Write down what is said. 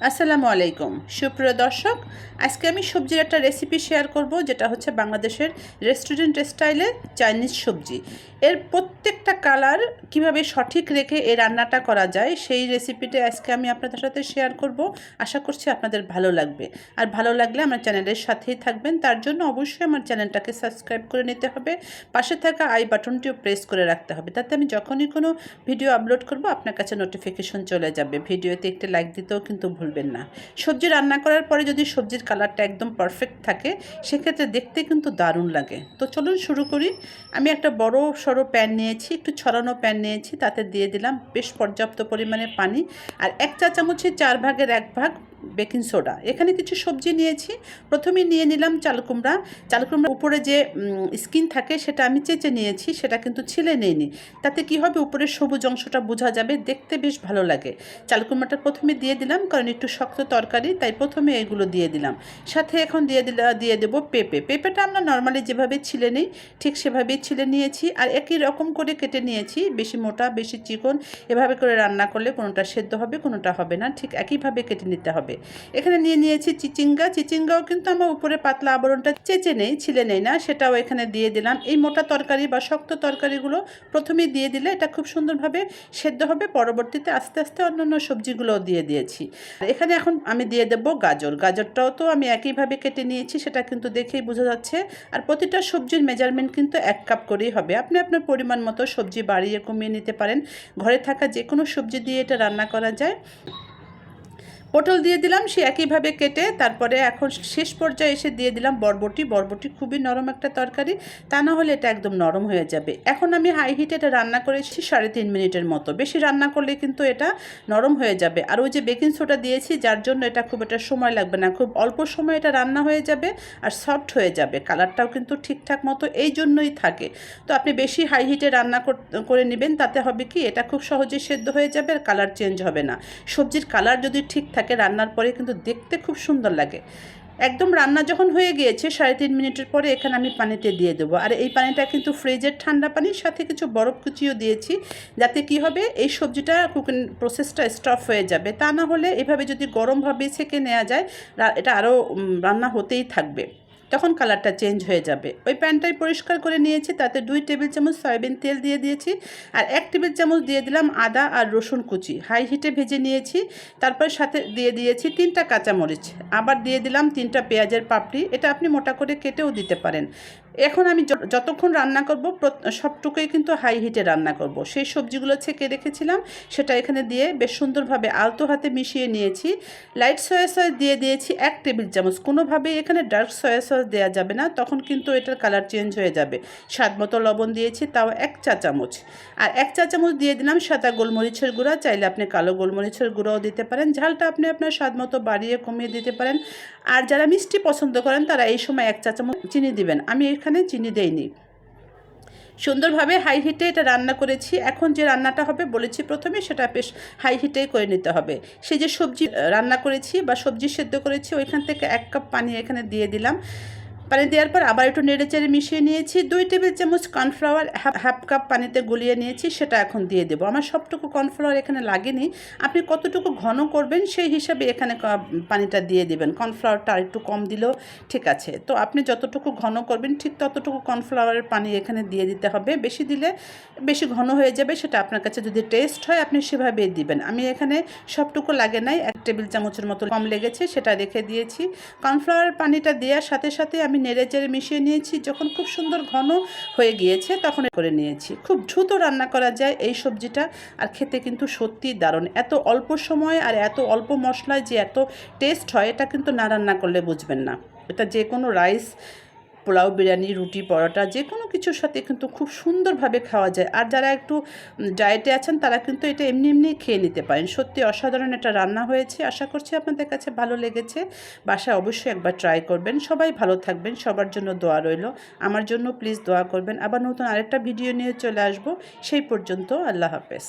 আসসালামু আলাইকুম সুপ্রিয় দর্শক, আজকে আমি সবজির একটা রেসিপি শেয়ার করব, যেটা হচ্ছে বাংলাদেশের রেস্টুরেন্ট স্টাইলে চাইনিজ সবজি। এর প্রত্যেকটা কালার কিভাবে সঠিক রেখে এই রান্নাটা করা যায়, সেই রেসিপিটা আজকে আমি আপনাদের সাথে শেয়ার করব। আশা করছি আপনাদের ভালো লাগবে। আর ভালো লাগলে আমার চ্যানেলের সাথেই থাকবেন। তার জন্য অবশ্যই আমার চ্যানেলটাকে সাবস্ক্রাইব করে নিতে হবে, পাশে থাকা আই বাটনটিও প্রেস করে রাখতে হবে, তাতে আমি যখনই কোনো ভিডিও আপলোড করব আপনার কাছে নোটিফিকেশন চলে যাবে। ভিডিওতে একটি লাইক দিতেও কিন্তু ভুলবেন না। সবজি রান্না করার পরে যদি সবজির কালারটা একদম পারফেক্ট থাকে, সেক্ষেত্রে দেখতে কিন্তু দারুণ লাগে। তো চলুন শুরু করি। আমি একটা বড় সড়ো প্যান নিয়েছি, একটু ছড়ানো প্যান নিয়েছি, তাতে দিয়ে দিলাম বেশ পর্যাপ্ত পরিমাণে পানি, আর 1 চা চামচের 4 ভাগের 1 ভাগ বেকিং সোডা। এখানে কিছু সবজি নিয়েছি। প্রথমে নিয়ে নিলাম চাল কুমড়া। চাল কুমড়ার উপরে যে স্কিন থাকে সেটা আমি চেঁচে নিয়েছি, সেটা কিন্তু ছিলে নেইনি। তাতে কি হবে, উপরের সবুজ অংশটা বোঝা যাবে, দেখতে বেশ ভালো লাগে। চাল কুমড়াটা প্রথমে দিয়ে দিলাম, কারণ একটু শক্ত তরকারি, তাই প্রথমে এগুলো দিয়ে দিলাম। সাথে এখন দিয়ে দেবো পেঁপে। পেঁপেটা আমরা নর্মালি যেভাবে ছিলে নিই ঠিক সেভাবেই ছিলে নিয়েছি, আর একই রকম করে কেটে নিয়েছি। বেশি মোটা বেশি চিকন এভাবে করে রান্না করলে কোনোটা সেদ্ধ হবে কোনোটা হবে না, ঠিক একইভাবে কেটে নিতে হবে। এখানে নিয়ে নিয়েছি চিচিঙ্গা। চিচিঙ্গাও কিন্তু আমার উপরে পাতলা আবরণটা চেঁচে নেই, ছিলে নেই না, সেটাও এখানে দিয়ে দিলাম। এই মোটা তরকারি বা শক্ত তরকারিগুলো প্রথমেই দিয়ে দিলে এটা খুব সুন্দরভাবে সেদ্ধ হবে। পরবর্তীতে আস্তে আস্তে অন্যান্য সবজিগুলোও দিয়ে দিয়েছি। এখানে এখন আমি দিয়ে দেবো গাজর। গাজরটাও তো আমি একইভাবে কেটে নিয়েছি, সেটা কিন্তু দেখেই বোঝা যাচ্ছে। আর প্রতিটা সবজির মেজারমেন্ট কিন্তু 1 কাপ করেই হবে। আপনি আপনার পরিমাণ মতো সবজি বাড়িয়ে কমিয়ে নিতে পারেন। ঘরে থাকা যে কোনো সবজি দিয়ে এটা রান্না করা যায়। পটল দিয়ে দিলাম সে একইভাবে কেটে। তারপরে এখন শেষ পর্যায়ে এসে দিয়ে দিলাম বরবটি। বরবটি খুবই নরম একটা তরকারি, তা না হলে এটা একদম নরম হয়ে যাবে। এখন আমি হাই হিটে এটা রান্না করেছি 3.5 মিনিটের মতো। বেশি রান্না করলে কিন্তু এটা নরম হয়ে যাবে। আর ওই যে বেকিং সোডা দিয়েছি, যার জন্য এটা খুব একটা সময় লাগবে না, খুব অল্প সময় এটা রান্না হয়ে যাবে আর সফট হয়ে যাবে। কালারটাও কিন্তু ঠিকঠাক মতো এই জন্যই থাকে। তো আপনি বেশি হাই হিটে রান্না করে নেবেন, তাতে হবে কি এটা খুব সহজে সেদ্ধ হয়ে যাবে আর কালার চেঞ্জ হবে না। সবজির কালার যদি ঠিক থাকে রান্নার পরে কিন্তু দেখতে খুব সুন্দর লাগে। একদম রান্না যখন হয়ে গিয়েছে 3.5 মিনিটের পরে এখানে আমি পানিতে দিয়ে দেবো। আর এই পানিটা কিন্তু ফ্রিজের ঠান্ডা পানি, সাথে কিছু বরফ কুচিও দিয়েছি, যাতে কি হবে এই সবজিটা কুকিং প্রসেসটা স্টপ হয়ে যাবে। তা না হলে এভাবে যদি গরমভাবে ছেঁকে নেওয়া যায় এটা আরও রান্না হতেই থাকবে, তখন কালারটা চেঞ্জ হয়ে যাবে। ওই প্যানটাই পরিষ্কার করে নিয়েছি, তাতে 2 টেবিল চামচ সয়াবিন তেল দিয়ে দিয়েছি, আর 1 টেবিল চামচ দিয়ে দিলাম আদা আর রসুন কুচি, হাই হিটে ভেজে নিয়েছি। তারপর সাথে দিয়ে দিয়েছি 3টা কাঁচামরিচ, আবার দিয়ে দিলাম 3টা পেঁয়াজের পাপড়ি, এটা আপনি মোটা করে কেটেও দিতে পারেন। এখন আমি যতক্ষণ রান্না করব সবটুকুই কিন্তু হাই হিটে রান্না করব। সেই সবজিগুলো ছেঁকে রেখেছিলাম সেটা এখানে দিয়ে বেশ সুন্দরভাবে আলতো হাতে মিশিয়ে নিয়েছি। লাইট সয়া সস দিয়ে দিয়েছি 1 টেবিল চামচ। কোনোভাবেই এখানে ডার্ক সয়া সস দেওয়া যাবে না, তখন কিন্তু এটার কালার চেঞ্জ হয়ে যাবে। স্বাদ মতো লবণ দিয়েছি, তাও 1 চা চামচ। আর 1 চা চামচ দিয়ে দিলাম সাদা গোলমরিচের গুঁড়া, চাইলে আপনি কালো গোলমরিচের গুঁড়াও দিতে পারেন। ঝালটা আপনি আপনার স্বাদ মতো বাড়িয়ে কমিয়ে দিতে পারেন। আর যারা মিষ্টি পছন্দ করেন তারা এই সময় 1 চা চামচ চিনি দিবেন, আমি এখানে চিনি দেইনি। সুন্দরভাবে হাই হিটে এটা রান্না করেছি। এখন যে রান্নাটা হবে বলেছি প্রথমে, সেটা বেশ হাই হিটেই করে নিতে হবে। সেই যে সবজি রান্না করেছি বা সবজি সেদ্ধ করেছি, ওইখান থেকে 1 কাপ পানি এখানে দিয়ে দিলাম। পানি দেওয়ার পর আবার একটু নেড়েচেড়ে মিশিয়ে নিয়েছি। 2 টেবিল চামচ কর্নফ্লাওয়ার হাফ কাপ পানিতে গুলিয়ে নিয়েছি, সেটা এখন দিয়ে দেবো। আমার সবটুকু কর্নফ্লাওয়ার এখানে লাগেনি, আপনি কতটুকু ঘন করবেন সেই হিসাবে এখানে পানিটা দিয়ে দেবেন। কর্নফ্লাওয়ারটা আর একটু কম দিলেও ঠিক আছে। তো আপনি যতটুকু ঘন করবেন ঠিক ততটুকু কর্নফ্লাওয়ারের পানি এখানে দিয়ে দিতে হবে। বেশি দিলে বেশি ঘন হয়ে যাবে, সেটা আপনার কাছে যদি টেস্ট হয় আপনি সেভাবেই দিবেন। আমি এখানে সবটুকু লাগে নাই, 1 টেবিল চামচের মতো কম লেগেছে, সেটা রেখে দিয়েছি। কর্নফ্লাওয়ার পানিটা দেওয়ার সাথে সাথে আমি নেড়েচেড়ে মিশিয়ে নিয়েছি। যখন খুব সুন্দর ঘন হয়ে গিয়েছে তখন করে নিয়েছি। খুব দ্রুত রান্না করা যায় এই সবজিটা, আর খেতে কিন্তু সত্যিই দারুণ। এত অল্প সময় আর এত অল্প মশলায় যে এত টেস্ট হয়, এটা কিন্তু না রান্না করলে বুঝবেন না। এটা যে কোনো রাইস, পোলাও, বিরিয়ানি, রুটি, পরোটা যে কোনো কিছুর সাথে কিন্তু খুব সুন্দরভাবে খাওয়া যায়। আর যারা একটু ডায়েটে আছেন তারা কিন্তু এটা এমনি এমনি খেয়ে নিতে পারেন। সত্যি অসাধারণ এটা রান্না হয়েছে। আশা করছি আপনাদের কাছে ভালো লেগেছে। বাসায় অবশ্যই একবার ট্রাই করবেন। সবাই ভালো থাকবেন, সবার জন্য দোয়া রইল। আমার জন্য প্লিজ দোয়া করবেন। আবার নতুন আরেকটা ভিডিও নিয়ে চলে আসবো। সেই পর্যন্ত আল্লাহ হাফেজ।